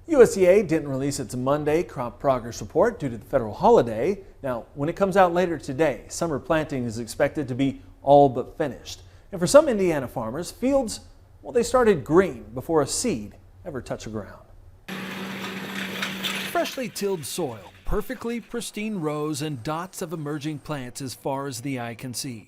USDA didn't release its Monday crop progress report due to the federal holiday. Now, when it comes out later today, summer planting is expected to be all but finished. And for some Indiana farmers, fields, well, they started green before a seed ever touched the ground. Freshly tilled soil, perfectly pristine rows and dots of emerging plants as far as the eye can see,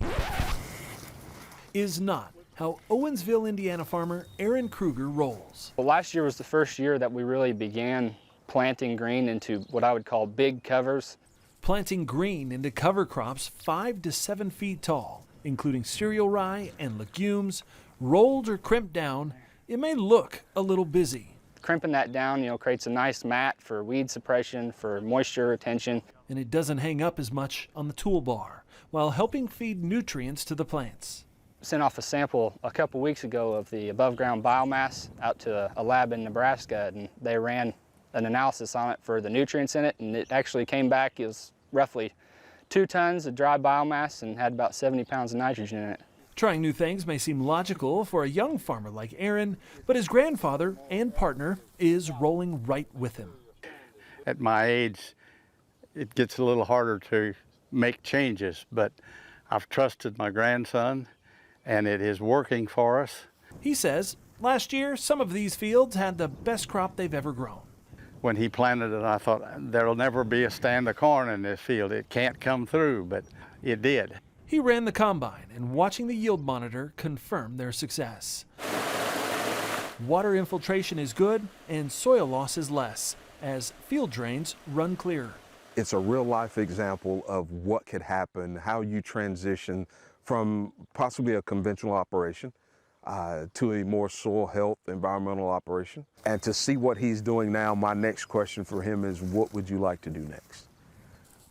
is not how Owensville, Indiana farmer Aaron Krueger rolls. Well, last year was the first year that we really began planting green into what I would call big covers. Planting green into cover crops 5 to 7 feet tall, including cereal rye and legumes, rolled or crimped down, it may look a little busy. Crimping that down, creates a nice mat for weed suppression, for moisture retention. And it doesn't hang up as much on the toolbar, while helping feed nutrients to the plants. Sent off a sample a couple weeks ago of the above ground biomass out to a lab in Nebraska, and they ran an analysis on it for the nutrients in it, and it actually came back as roughly 2 tons of dry biomass and had about 70 pounds of nitrogen in it. Trying new things may seem logical for a young farmer like Aaron, but his grandfather and partner is rolling right with him. At my age, it gets a little harder to make changes, but I've trusted my grandson, and it is working for us. He says last year, some of these fields had the best crop they've ever grown. When he planted it, I thought, there'll never be a stand of corn in this field. It can't come through, but it did. He ran the combine, and watching the yield monitor confirmed their success. Water infiltration is good, and soil loss is less, as field drains run clearer. It's a real-life example of what could happen, how you transition from possibly a conventional operation to a more soil health environmental operation. And to see what he's doing now, my next question for him is, what would you like to do next?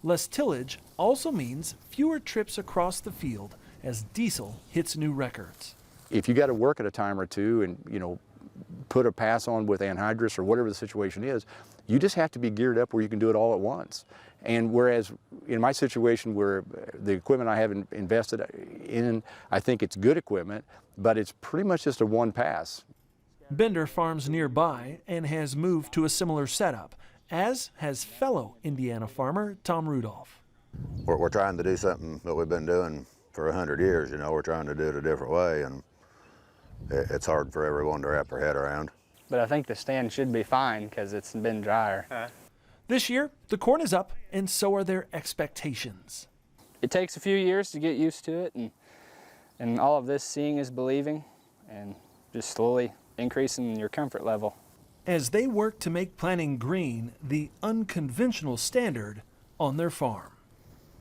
Less tillage also means fewer trips across the field as diesel hits new records. If you got to work at a time or two and, put a pass on with anhydrous or whatever the situation is, you just have to be geared up where you can do it all at once. And whereas in my situation where the equipment I have invested in, I think it's good equipment, but it's pretty much just a one pass. Bender farms nearby and has moved to a similar setup, as has fellow Indiana farmer Tom Rudolph. We're trying to do something that we've been doing for 100 years, we're trying to do it a different way, and it's hard for everyone to wrap their head around. But I think the stand should be fine because it's been drier. This year, the corn is up, and so are their expectations. It takes a few years to get used to it, and all of this seeing is believing, and just slowly increasing your comfort level. As they work to make planting green the unconventional standard on their farm.